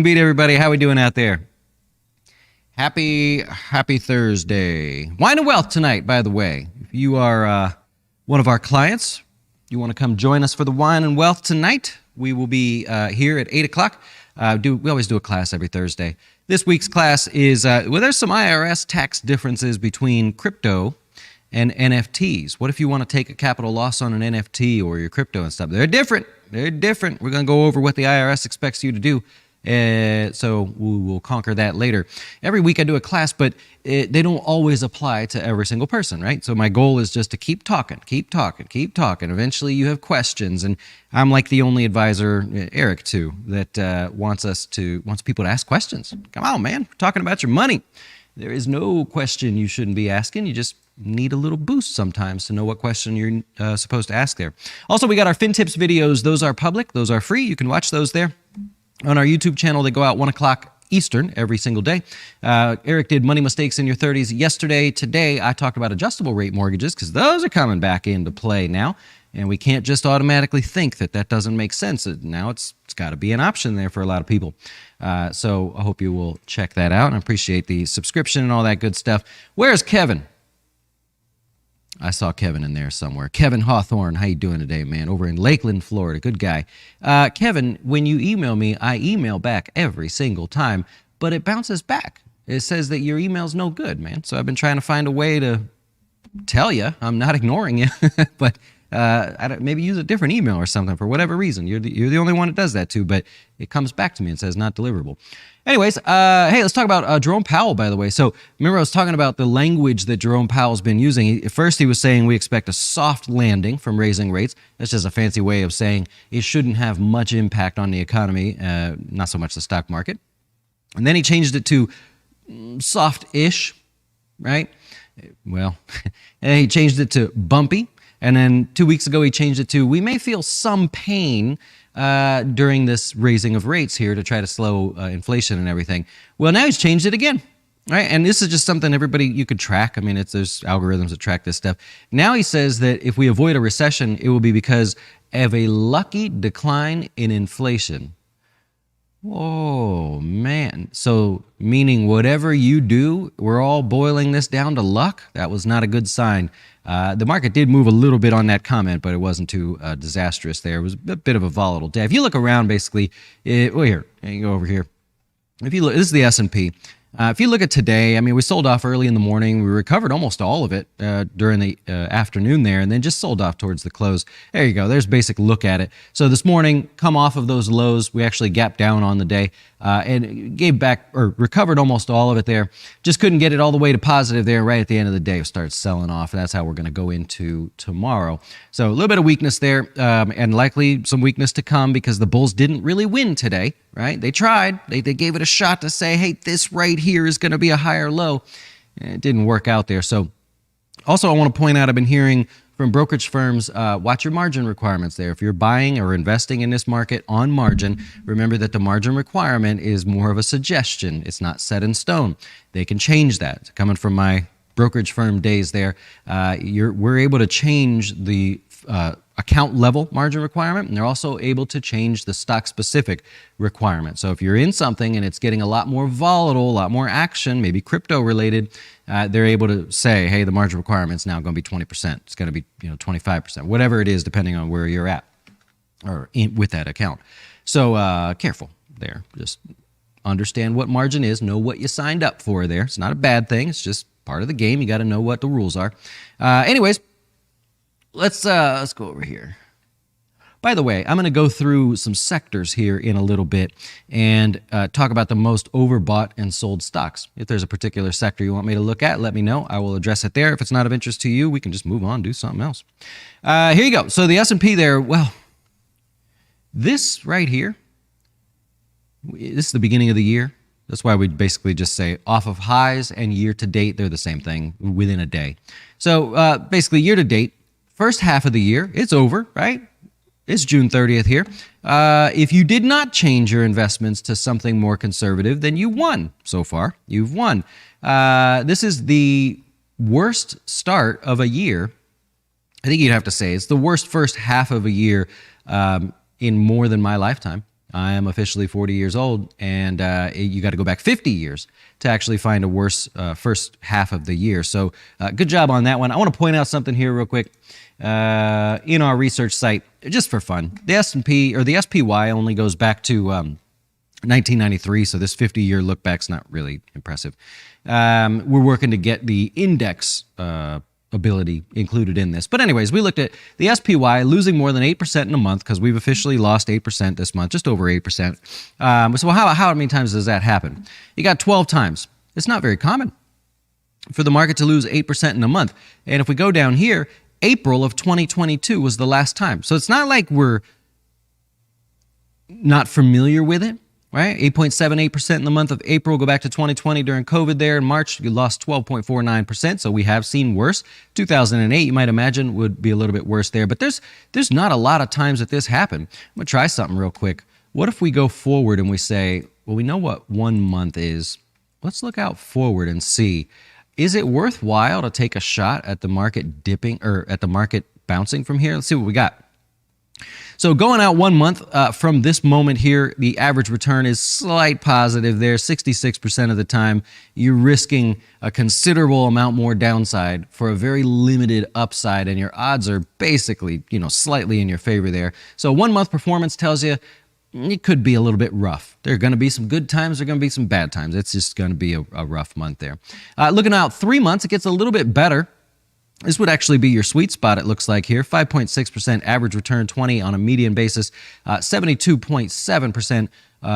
Beat everybody. How we doing out there? Happy Thursday. Wine and Wealth tonight, by the way. If you are one of our clients, you want to come join us for the Wine and Wealth tonight, we will be here at 8 o'clock. We always do a class every Thursday. This week's class is, there's some IRS tax differences between crypto and NFTs. What if you want to take a capital loss on an NFT or your crypto and stuff? They're different. We're going to go over what the IRS expects you to do. So we will conquer that later. Every week I do a class, but they don't always apply to every single person, right? So my goal is just to keep talking. Eventually you have questions, and I'm like the only advisor, Eric too, that wants people to ask questions. Come on, man, we're talking about your money. There is no question you shouldn't be asking. You just need a little boost sometimes to know what question you're supposed to ask there. Also, we got our FinTips videos. Those are public. Those are free. You can watch those there. On our YouTube channel, they go out 1 o'clock Eastern every single day. Eric did Money Mistakes in Your 30s yesterday. Today, I talked about adjustable rate mortgages because those are coming back into play now. And we can't just automatically think that doesn't make sense. Now it's got to be an option there for a lot of people. So I hope you will check that out. And I appreciate the subscription and all that good stuff. Where's Kevin? I saw Kevin in there somewhere. Kevin Hawthorne, how you doing today, man? Over in Lakeland, Florida. Good guy. Kevin, when you email me, I email back every single time, but it bounces back. It says that your email's no good, man. So I've been trying to find a way to tell you I'm not ignoring you, but maybe use a different email or something for whatever reason. You're the only one it does that to, but it comes back to me and says not deliverable. Anyways, hey, let's talk about Jerome Powell, by the way. So remember I was talking about the language that Jerome Powell's been using. At first he was saying we expect a soft landing from raising rates. That's just a fancy way of saying it shouldn't have much impact on the economy, not so much the stock market. And then he changed it to soft-ish, right? Well, and he changed it to bumpy. And then 2 weeks ago, he changed it to, we may feel some pain during this raising of rates here to try to slow inflation and everything. Well, now he's changed it again, right? And this is just something you could track. I mean, there's algorithms that track this stuff. Now he says that if we avoid a recession, it will be because of a lucky decline in inflation. Whoa, man. So meaning whatever you do, we're all boiling this down to luck? That was not a good sign. The market did move a little bit on that comment, but it wasn't too disastrous there. It was a bit of a volatile day. If you look around, basically, here, you go over here. If you look, this is the S&P. If you look at today, I mean, we sold off early in the morning. We recovered almost all of it during the afternoon there, and then just sold off towards the close. There you go. There's a basic look at it. So this morning, come off of those lows. We actually gapped down on the day and gave back or recovered almost all of it there. Just couldn't get it all the way to positive there. Right at the end of the day, it starts selling off, and that's how we're going to go into tomorrow. So a little bit of weakness there, and likely some weakness to come because the bulls didn't really win today. Right? They tried. They gave it a shot to say, hey, this right here is going to be a higher low. And it didn't work out there. So also I want to point out, I've been hearing from brokerage firms, watch your margin requirements there. If you're buying or investing in this market on margin, remember that the margin requirement is more of a suggestion. It's not set in stone. They can change that. Coming from my brokerage firm days there, we're able to change the account level margin requirement, and they're also able to change the stock specific requirement. So if you're in something and it's getting a lot more volatile, a lot more action, maybe crypto related, they're able to say, hey, the margin requirement is now going to be 20%. It's going to be 25%, whatever it is, depending on where you're at or with that account. So careful there. Just understand what margin is, know what you signed up for there. It's not a bad thing. It's just part of the game. You got to know what the rules are. Anyways, let's go over here. By the way, I'm going to go through some sectors here in a little bit and talk about the most overbought and sold stocks. If there's a particular sector you want me to look at, let me know. I will address it there. If it's not of interest to you, we can just move on, do something else. Here you go. So the S&P there, well, this right here, this is the beginning of the year. That's why we basically just say off of highs and year to date, they're the same thing within a day. So basically year to date, first half of the year, it's over, right? It's June 30th here. If you did not change your investments to something more conservative, then you won so far. You've won. This is the worst start of a year. I think you'd have to say it's the worst first half of a year in more than my lifetime. I am officially 40 years old, and you got to go back 50 years to actually find a worse first half of the year. So good job on that one. I want to point out something here real quick. In our research site, just for fun, the S&P or the SPY only goes back to 1993, so this 50-year look back's not really impressive. We're working to get the index ability included in this. But anyways, we looked at the SPY losing more than 8% in a month because we've officially lost 8% this month, just over 8%. So how many times does that happen? You got 12 times. It's not very common for the market to lose 8% in a month. And if we go down here, April of 2022 was the last time. So it's not like we're not familiar with it. Right? 8.78% in the month of April. Go back to 2020 during COVID there. In March, you lost 12.49%. So we have seen worse. 2008, you might imagine, would be a little bit worse there. But there's not a lot of times that this happened. I'm going to try something real quick. What if we go forward and we say, well, we know what 1 month is. Let's look out forward and see. Is it worthwhile to take a shot at the market dipping or at the market bouncing from here? Let's see what we got. So going out 1 month from this moment here, the average return is slight positive there. 66% of the time, you're risking a considerable amount more downside for a very limited upside, and your odds are basically, slightly in your favor there. So 1 month performance tells you it could be a little bit rough. There are going to be some good times. There are going to be some bad times. It's just going to be a rough month there. Looking out 3 months, it gets a little bit better. This would actually be your sweet spot, it looks like here. 5.6% average return, 20 on a median basis, 72.7%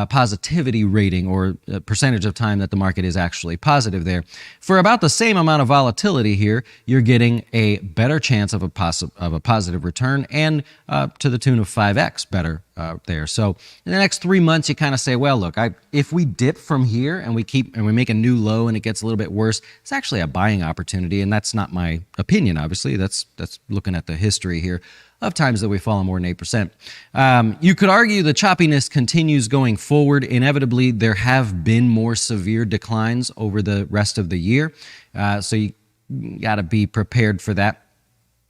positivity rating, or percentage of time that the market is actually positive there. For about the same amount of volatility here, you're getting a better chance of a positive return, and to the tune of 5x better there. So in the next 3 months, you kind of say, well, look, if we dip from here and we make a new low and it gets a little bit worse, it's actually a buying opportunity. And that's not my opinion, obviously. That's looking at the history here of times that we've fallen more than 8%. You could argue the choppiness continues going forward. Inevitably, there have been more severe declines over the rest of the year. So you got to be prepared for that.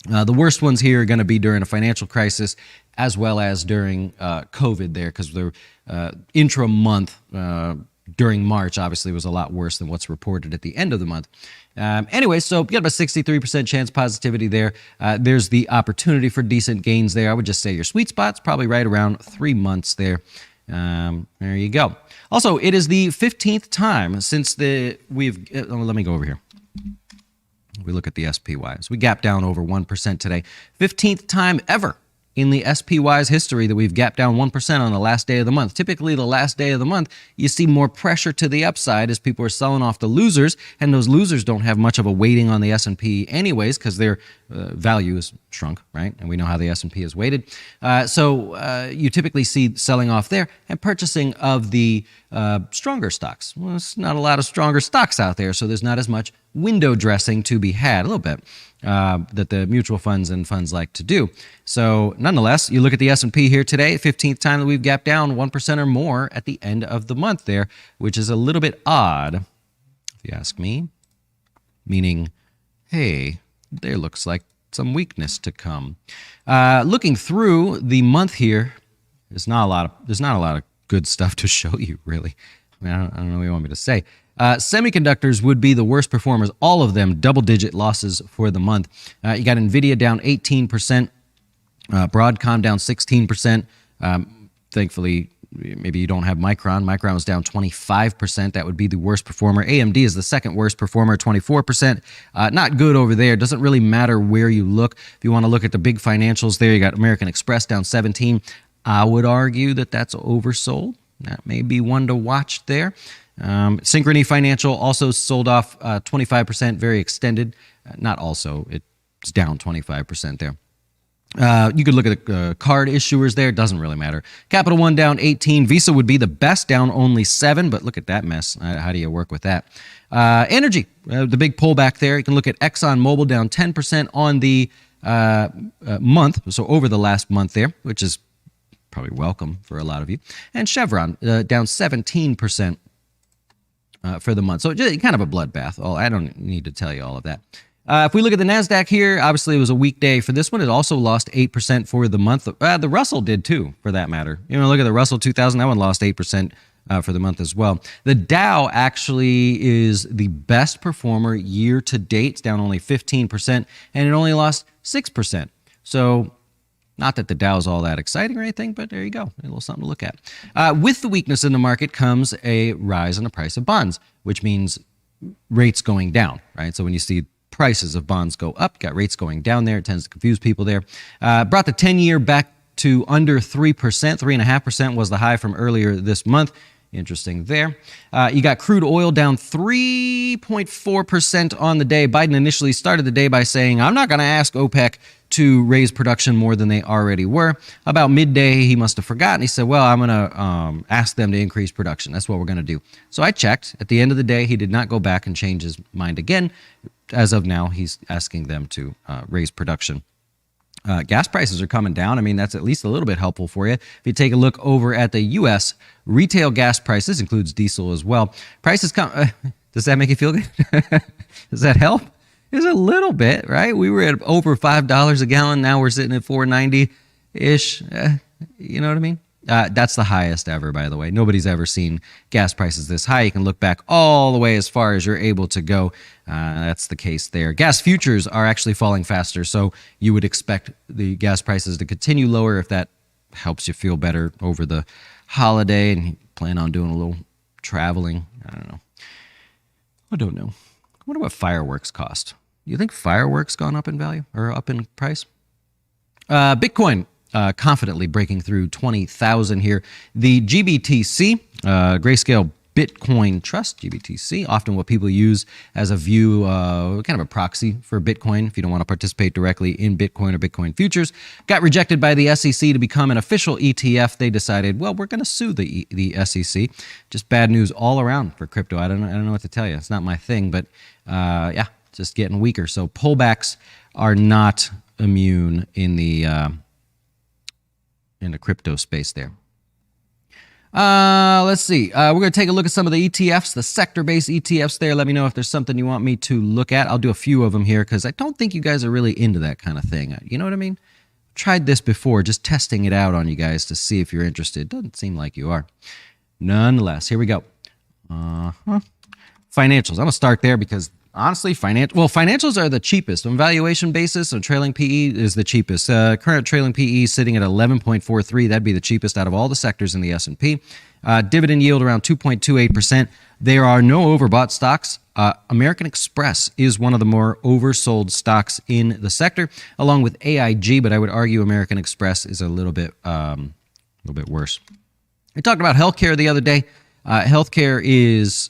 The worst ones here are going to be during a financial crisis as well as during COVID there, because the intra-month during March obviously was a lot worse than what's reported at the end of the month. Anyway, so you got about 63% chance positivity there. There's the opportunity for decent gains there. I would just say your sweet spot's probably right around 3 months there. There you go. Also, it is the 15th time since let me go over here. We look at the SPY. So we gapped down over 1% today. 15th time ever in the SPY's history that we've gapped down 1% on the last day of the month. Typically, the last day of the month, you see more pressure to the upside as people are selling off the losers, and those losers don't have much of a weighting on the S&P anyways because their value is shrunk, right? And we know how the S&P is weighted. So you typically see selling off there and purchasing of the stronger stocks. Well, there's not a lot of stronger stocks out there, so there's not as much window dressing to be had, a little bit, that the mutual funds and funds like to do. So nonetheless, you look at the S&P here today, 15th time that we've gapped down 1% or more at the end of the month there, which is a little bit odd, if you ask me, meaning, hey, there looks like some weakness to come. Looking through the month here, there's not a lot of good stuff to show you, really. I mean, I don't know what you want me to say. Semiconductors would be the worst performers, all of them double-digit losses for the month. You got NVIDIA down 18%, Broadcom down 16%. Thankfully, maybe you don't have Micron. Micron was down 25%. That would be the worst performer. AMD is the second worst performer, 24%. Not good over there. Doesn't really matter where you look. If you want to look at the big financials there, you got American Express down 17%. I would argue that that's oversold. That may be one to watch there. Synchrony Financial also sold off 25%, very extended. Not also, it's down 25% there. You could look at the card issuers there. Doesn't really matter. Capital One down 18. Visa would be the best, down only 7. But look at that mess. How do you work with that? Energy, the big pullback there. You can look at ExxonMobil down 10% on the month, so over the last month there, which is probably welcome for a lot of you. And Chevron down 17% for the month. So just kind of a bloodbath. I don't need to tell you all of that. If we look at the NASDAQ here, obviously it was a weak day for this one. It also lost 8% for the month. The Russell did too, for that matter. Look at the Russell 2000. That one lost 8% for the month as well. The Dow actually is the best performer year to date. It's down only 15%, and it only lost 6%. So not that the Dow is all that exciting or anything, but there you go. A little something to look at. With the weakness in the market comes a rise in the price of bonds, which means rates going down, right? So when you see prices of bonds go up, got rates going down there, it tends to confuse people there. Brought the 10-year back to under 3%. 3.5% was the high from earlier this month. Interesting there. You got crude oil down 3.4% on the day. Biden initially started the day by saying, I'm not going to ask OPEC to raise production more than they already were. About midday, he must have forgotten. He said, well, I'm going to ask them to increase production. That's what we're going to do. So I checked. At the end of the day, he did not go back and change his mind again. As of now, he's asking them to raise production. Gas prices are coming down. I mean, that's at least a little bit helpful for you. If you take a look over at the U.S., retail gas prices, includes diesel as well. Prices come. Does that make you feel good? Does that help? It's a little bit, right? We were at over $5 a gallon. Now we're sitting at $4.90-ish. You know what I mean? That's the highest ever, by the way. Nobody's ever seen gas prices this high. You can look back all the way as far as you're able to go. That's the case there. Gas futures are actually falling faster, so you would expect the gas prices to continue lower if that helps you feel better over the holiday and you plan on doing a little traveling. I don't know. I wonder what fireworks cost. You think fireworks gone up in value or up in price? Bitcoin confidently breaking through 20,000 here. The GBTC, Grayscale Bitcoin Trust, GBTC, often what people use as a view, kind of a proxy for Bitcoin if you don't want to participate directly in Bitcoin or Bitcoin futures, got rejected by the SEC to become an official ETF. They decided, well, we're going to sue the SEC. Just bad news all around for crypto. I don't know what to tell you. It's not my thing, but yeah, just getting weaker. So pullbacks are not immune in the crypto space there. Let's see. We're going to take a look at some of the ETFs, the sector-based ETFs there. Let me know if there's something you want me to look at. I'll do a few of them here because I don't think you guys are really into that kind of thing. You know what I mean? Tried this before, just testing it out on you guys to see if you're interested. Doesn't seem like you are. Nonetheless, here we go. Financials. I'm going to start there because honestly, financials are the cheapest. On valuation basis, on trailing PE is the cheapest. Current trailing PE sitting at 11.43. That'd be the cheapest out of all the sectors in the S&P. Dividend yield around 2.28%. There are no overbought stocks. American Express is one of the more oversold stocks in the sector, along with AIG, but I would argue American Express is a little bit worse. We talked about healthcare the other day. Healthcare is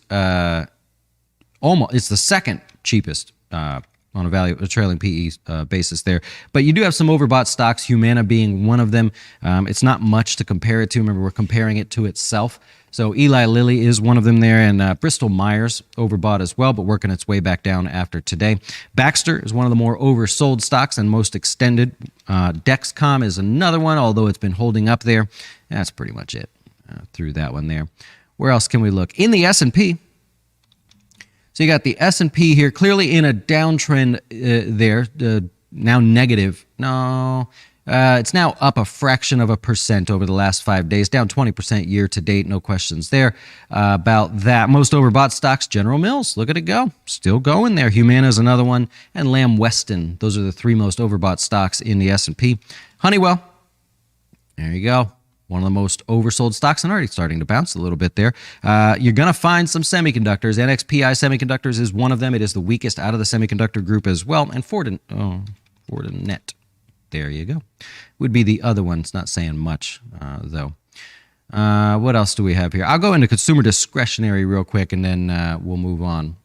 it's the second cheapest on a trailing PE basis there. But you do have some overbought stocks, Humana being one of them. It's not much to compare it to. Remember, we're comparing it to itself. So Eli Lilly is one of them there, and Bristol Myers overbought as well, but working its way back down after today. Baxter is one of the more oversold stocks and most extended. Dexcom is another one, although it's been holding up there. That's pretty much it through that one there. Where else can we look? In the S&P, so you got the S&P here, clearly in a downtrend there, now negative. No, it's now up a fraction of a percent over the last 5 days, down 20% year to date. No questions there about that. Most overbought stocks, General Mills. Look at it go. Still going there. Humana is another one. And Lamb Weston. Those are the three most overbought stocks in the S&P. Honeywell. There you go. One of the most oversold stocks and already starting to bounce a little bit there. You're going to find some semiconductors. NXPI Semiconductors is one of them. It is the weakest out of the semiconductor group as well. And Fortinet. There you go. Would be the other one. It's not saying much, though. What else do we have here? I'll go into consumer discretionary real quick, and then we'll move on.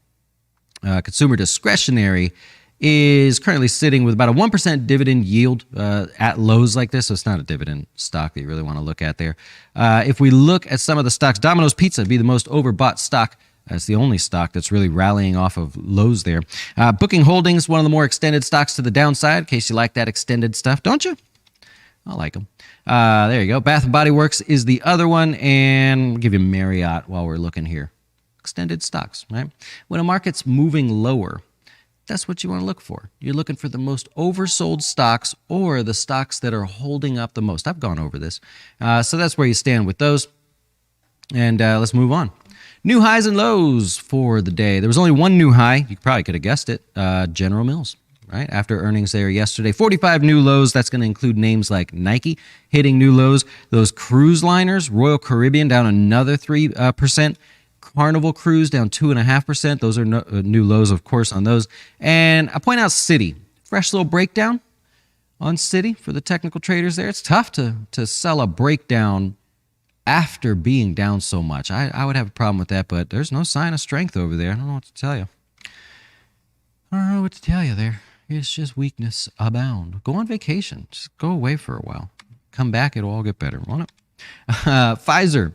Consumer discretionary is currently sitting with about a 1% dividend yield at lows like this, so it's not a dividend stock that you really want to look at there. If we look at some of the stocks, Domino's Pizza would be the most overbought stock. It's the only stock that's really rallying off of lows there. Booking Holdings, one of the more extended stocks to the downside, in case you like that extended stuff, don't you? I like them. There you go. Bath & Body Works is the other one, and we'll give you Marriott while we're looking here. Extended stocks, right? When a market's moving lower, That's what you want to look for. You're looking for the most oversold stocks or the stocks that are holding up the most. I've gone over this. So that's where you stand with those. And let's move on. New highs and lows for the day. There was only one new high. You probably could have guessed it. General Mills, right? After earnings there yesterday. 45 new lows. That's going to include names like Nike hitting new lows. Those cruise liners, Royal Caribbean down another 3%. Carnival Cruise down 2.5%. Those are new lows, of course, on those. And I point out Citi. Fresh little breakdown on Citi for the technical traders there. It's tough to sell a breakdown after being down so much. I would have a problem with that, but there's no sign of strength over there. I don't know what to tell you. I don't know what to tell you there. It's just weakness abound. Go on vacation. Just go away for a while. Come back, it'll all get better, won't it? Pfizer.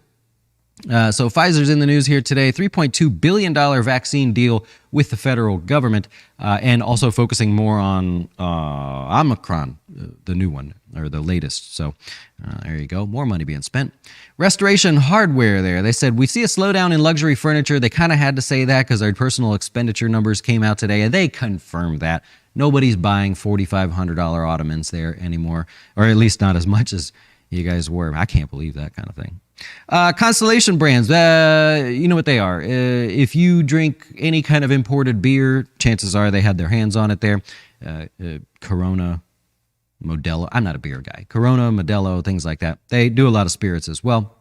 So Pfizer's in the news here today. $3.2 billion vaccine deal with the federal government, and also focusing more on Omicron, the new one, or the latest. So there you go. More money being spent. Restoration Hardware there. They said, we see a slowdown in luxury furniture. They kind of had to say that because our personal expenditure numbers came out today, and they confirmed that. Nobody's buying $4,500 ottomans there anymore, or at least not as much as you guys were. I can't believe that kind of thing. Constellation Brands, you know what they are. If you drink any kind of imported beer, chances are they had their hands on it there. Corona, Modelo. I'm not a beer guy. Corona, Modelo, things like that. They do a lot of spirits as well.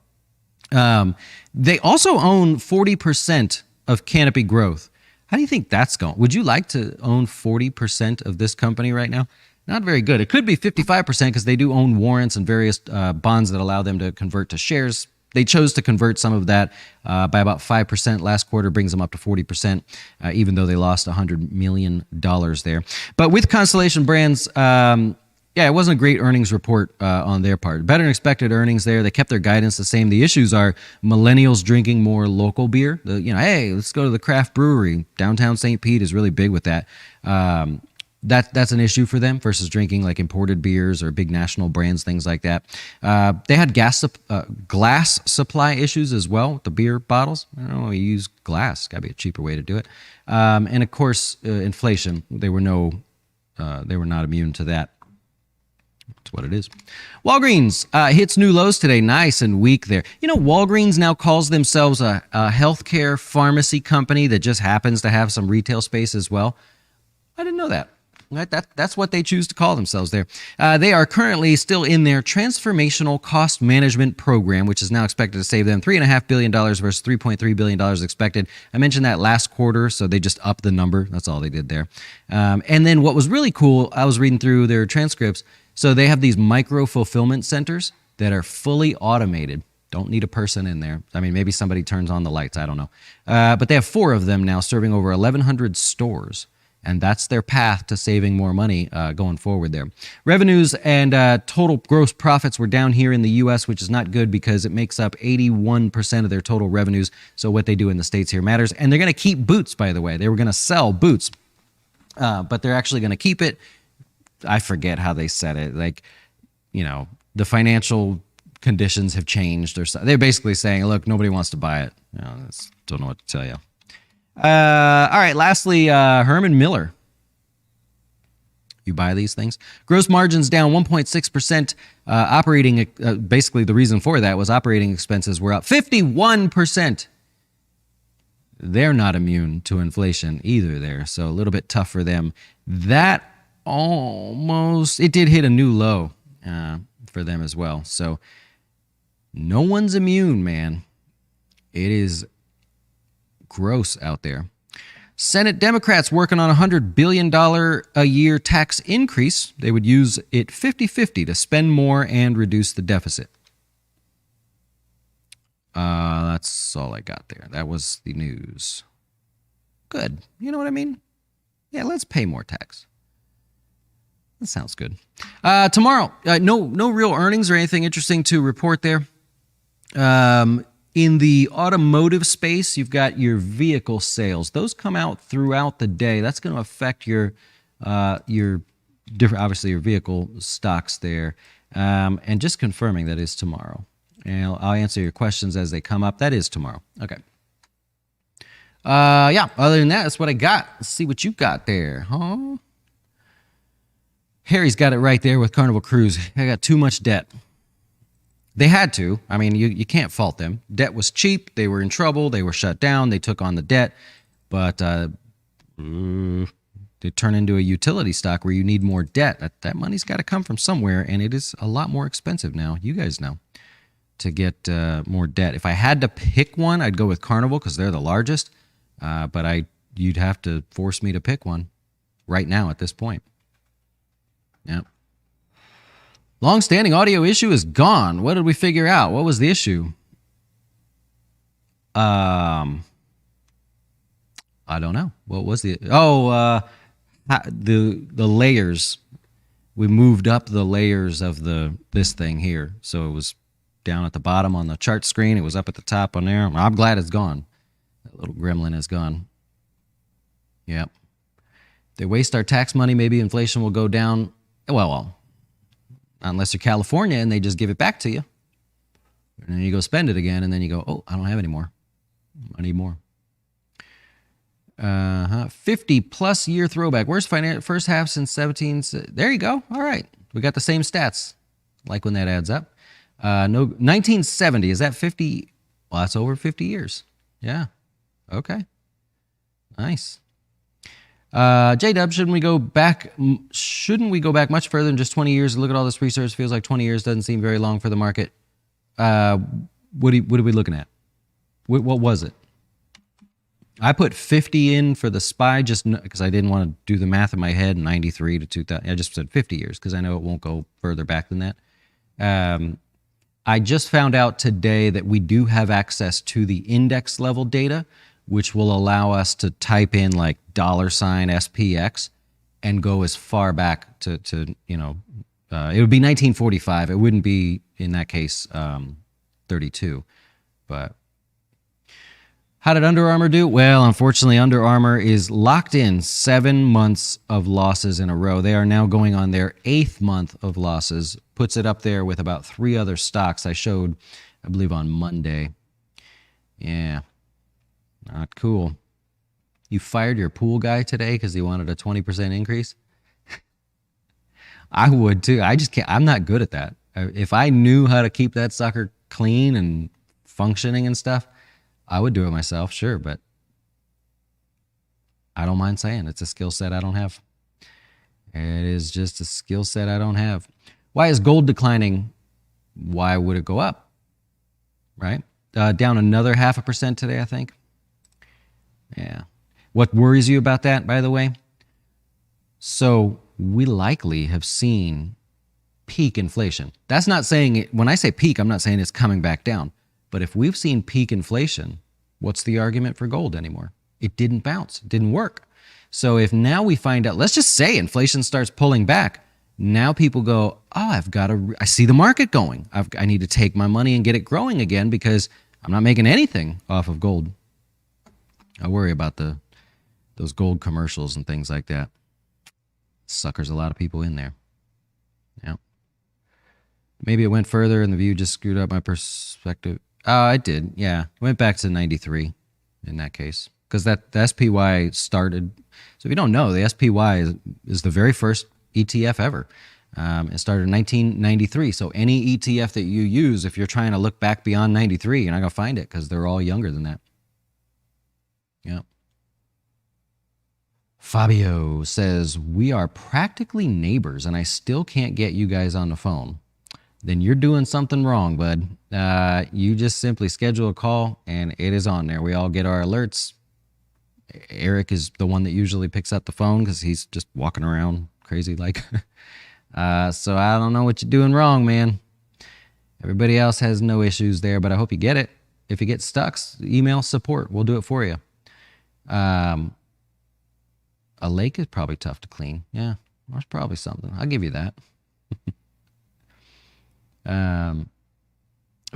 They also own 40% of Canopy Growth. How do you think that's going? Would you like to own 40% of this company right now? Not very good. It could be 55% because they do own warrants and various bonds that allow them to convert to shares. They chose to convert some of that by about 5% last quarter, brings them up to 40%, even though they lost $100 million there. But with Constellation Brands, it wasn't a great earnings report on their part. Better than expected earnings there. They kept their guidance the same. The issues are millennials drinking more local beer. Hey, let's go to the craft brewery. Downtown St. Pete is really big with that. That's an issue for them versus drinking like imported beers or big national brands, things like that. They had glass supply issues as well with the beer bottles. I don't know, you use glass. Got to be a cheaper way to do it. And of course, inflation. They were not immune to that. That's what it is. Walgreens hits new lows today. Nice and weak there. Walgreens now calls themselves a healthcare pharmacy company that just happens to have some retail space as well. I didn't know that. That's what they choose to call themselves there. They are currently still in their transformational cost management program, which is now expected to save them $3.5 billion versus $3.3 billion expected. I mentioned that last quarter, so they just upped the number. That's all they did there. And then what was really cool, I was reading through their transcripts. So they have these micro fulfillment centers that are fully automated. Don't need a person in there. I mean, maybe somebody turns on the lights. I don't know. But they have 4 of them now serving over 1,100 stores. And that's their path to saving more money going forward there. Revenues and total gross profits were down here in the U.S., which is not good because it makes up 81% of their total revenues. So what they do in the States here matters. And they're going to keep Boots, by the way. They were going to sell Boots, but they're actually going to keep it. I forget how they said it. The financial conditions have changed. Or so. They're basically saying, look, nobody wants to buy it. Don't know what to tell you. All right, lastly, Herman Miller. You buy these things. Gross margins down 1.6%. Operating, basically the reason for that was operating expenses were up 51%. They're not immune to inflation either there, so a little bit tough for them. That it did hit a new low for them as well. So no one's immune, man. It is gross out there. Senate Democrats working on a $100 billion a year tax increase. They would use it 50-50 to spend more and reduce the deficit. That's all I got there. That was the news. Good. You know what I mean? Yeah, let's pay more tax. That sounds good. Tomorrow, no real earnings or anything interesting to report there. In the automotive space, you've got your vehicle sales. Those come out throughout the day. That's going to affect your different, obviously your vehicle stocks there. And just confirming that is tomorrow. And I'll answer your questions as they come up. That is tomorrow. Okay. Yeah, other than that, that's what I got. Let's see what you got there, huh? Harry's got it right there with Carnival Cruise. I got too much debt. They had to. I mean, you can't fault them. Debt was cheap. They were in trouble. They were shut down. They took on the debt. But they turn into a utility stock where you need more debt. That money's got to come from somewhere, and it is a lot more expensive now. You guys know, to get more debt. If I had to pick one, I'd go with Carnival because they're the largest. But you'd have to force me to pick one right now at this point. Yeah. Long-standing audio issue is gone. What did we figure out? What was the issue? I don't know. What was the layers? We moved up the layers of this thing here, so it was down at the bottom on the chart screen. It was up at the top on there. I'm glad it's gone. That little gremlin is gone. Yep. If they waste our tax money, maybe inflation will go down. Well, unless you're California and they just give it back to you. And then you go spend it again, and then you go, oh, I don't have any more. I need more. 50-plus year throwback. Worst first half since 17. There you go. All right. We got the same stats. Like when that adds up. 1970. Is that 50? Well, that's over 50 years. Yeah. Okay. Nice. J-Dub, shouldn't we go back much further than just 20 years? Look at all this research. Feels like 20 years doesn't seem very long for the market. What are we looking at? What was it? I put 50 in for the SPY just because I didn't want to do the math in my head. 93 to 2000. I just said 50 years because I know it won't go further back than that. I just found out today that we do have access to the index level data, which will allow us to type in like $SPX and go as far back to it would be 1945. It wouldn't be, in that case, 32. But how did Under Armour do? Well, unfortunately, Under Armour is locked in 7 months of losses in a row. They are now going on their 8th month of losses. Puts it up there with about 3 other stocks I showed, I believe, on Monday. Yeah. Not cool. You fired your pool guy today because he wanted a 20% increase? I would too. I just can't. I'm not good at that. If I knew how to keep that sucker clean and functioning and stuff, I would do it myself, sure, but I don't mind saying it's a skill set I don't have. It is just a skill set I don't have. Why is gold declining? Why would it go up? Right? Down another 0.5% today, I think. Yeah. What worries you about that, by the way? So we likely have seen peak inflation. That's not saying it, when I say peak, I'm not saying it's coming back down. But if we've seen peak inflation, what's the argument for gold anymore? It didn't bounce. It didn't work. So if now we find out, let's just say inflation starts pulling back. Now people go, oh, I see the market going. I need to take my money and get it growing again because I'm not making anything off of gold. I worry about those gold commercials and things like that. Suckers a lot of people in there. Yeah. Maybe it went further and the view just screwed up my perspective. Oh, it did. Yeah. It went back to 93 in that case. Because the SPY started. So if you don't know, the SPY is the very first ETF ever. It started in 1993. So any ETF that you use, if you're trying to look back beyond 93, you're not going to find it because they're all younger than that. Yeah. Fabio says, we are practically neighbors and I still can't get you guys on the phone. Then you're doing something wrong, bud. You just simply schedule a call and it is on there. We all get our alerts. Eric is the one that usually picks up the phone because he's just walking around crazy like. So I don't know what you're doing wrong, man. Everybody else has no issues there, but I hope you get it. If you get stuck, email support. We'll do it for you. A lake is probably tough to clean. Yeah, there's probably something. I'll give you that.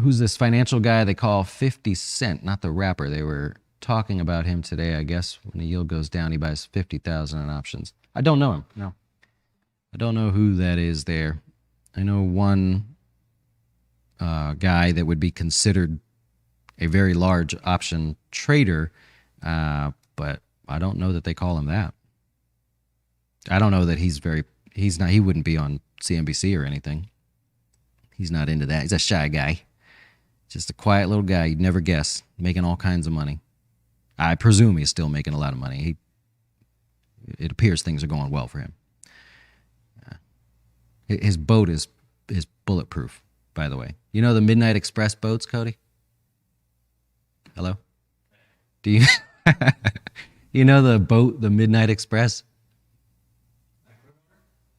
Who's this financial guy they call 50 Cent, not the rapper? They were talking about him today, I guess. When the yield goes down, he buys 50,000 in options. I don't know him. No. I don't know who that is there. I know one guy that would be considered a very large option trader But I don't know that they call him that. I don't know that he wouldn't be on CNBC or anything. He's not into that. He's a shy guy. Just a quiet little guy you'd never guess, making all kinds of money. I presume he's still making a lot of money. It appears things are going well for him. His boat is bulletproof, by the way. You know the Midnight Express boats, Cody? Hello? Do you you know the boat, the Midnight Express?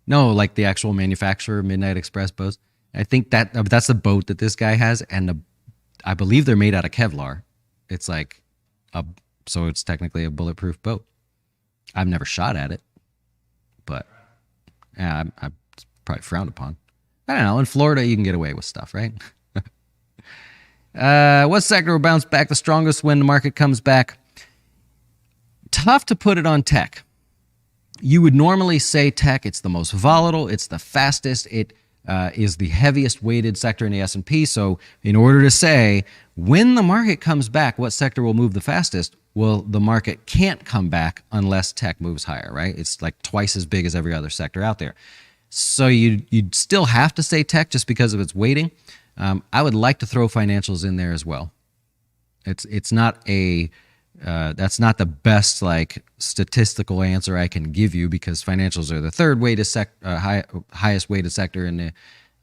No, like the actual manufacturer, Midnight Express boats. I think that's the boat that this guy has, and I believe they're made out of Kevlar. It's like so it's technically a bulletproof boat. I've never shot at it, but yeah, I'm probably frowned upon. I don't know. In Florida, you can get away with stuff, right? What sector will bounce back the strongest when the market comes back? Tough to put it on tech. You would normally say tech. It's the most volatile. It's the fastest. It is the heaviest weighted sector in the S&P. So in order to say when the market comes back, what sector will move the fastest? Well, the market can't come back unless tech moves higher, right? It's like twice as big as every other sector out there. So you'd still have to say tech just because of its weighting. I would like to throw financials in there as well. It's not that's not the best like statistical answer I can give you because financials are the third weighted highest weighted sector in the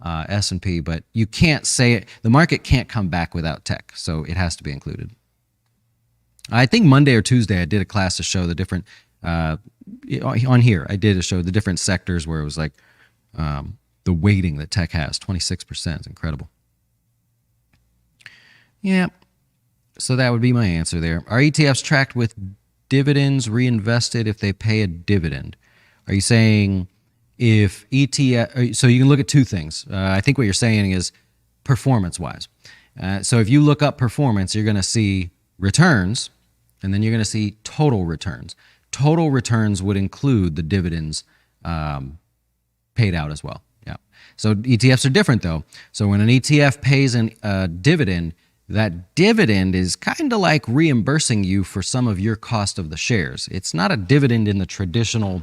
S&P. But you can't say it. The market can't come back without tech, so it has to be included. I think Monday or Tuesday I did a class to show the different on here. I did a show the different sectors where it was like the weighting that tech has. 26% is incredible. Yeah. So that would be my answer there. Are ETFs tracked with dividends reinvested if they pay a dividend? Are you saying if ETF... So you can look at two things. I think what you're saying is performance-wise. So if you look up performance, you're going to see returns, and then you're going to see total returns. Total returns would include the dividends paid out as well. Yeah. So ETFs are different, though. So when an ETF pays a dividend, that dividend is kind of like reimbursing you for some of your cost of the shares. It's not a dividend in the traditional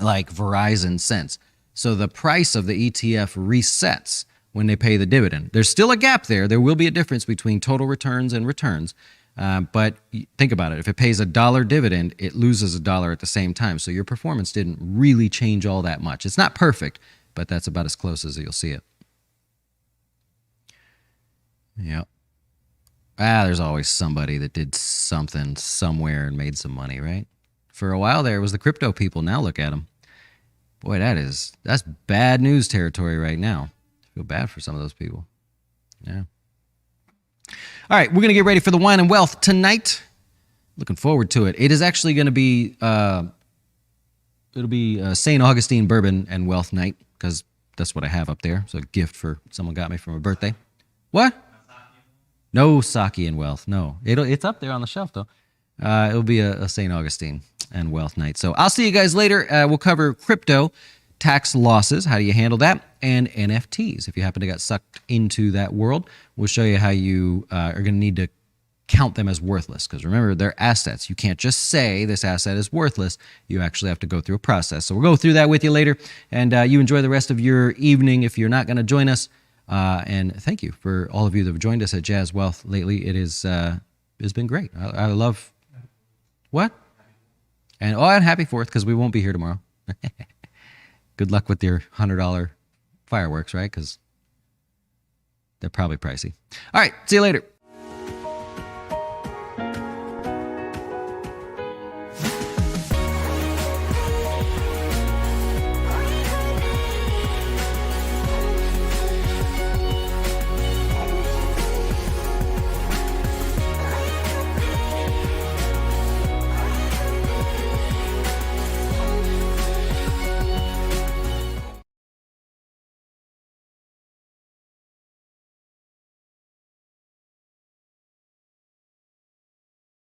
like Verizon sense. So the price of the ETF resets when they pay the dividend. There's still a gap there. There will be a difference between total returns and returns. But think about it. If it pays $1 dividend, it loses $1 at the same time. So your performance didn't really change all that much. It's not perfect, but that's about as close as you'll see it. Yeah. There's always somebody that did something somewhere and made some money, right? For a while there, it was the crypto people. Now look at them. Boy, that's bad news territory right now. I feel bad for some of those people. Yeah. All right, we're going to get ready for the Wine and Wealth tonight. Looking forward to it. It is actually going to be, it'll be St. Augustine Bourbon and Wealth Night because that's what I have up there. So a gift for someone got me for my birthday. What? No sake and wealth. No, it's up there on the shelf though. It'll be a St. Augustine and Wealth Night. So I'll see you guys later. We'll cover crypto, tax losses. How do you handle that? And NFTs. If you happen to get sucked into that world, we'll show you how you are going to need to count them as worthless. Because remember, they're assets. You can't just say this asset is worthless. You actually have to go through a process. So we'll go through that with you later. And you enjoy the rest of your evening if you're not going to join us. And thank you for all of you that have joined us at Jazz Wealth lately. It's been great. I love what? And happy 4th because we won't be here tomorrow. Good luck with your $100 fireworks, right? Because they're probably pricey. All right, see you later.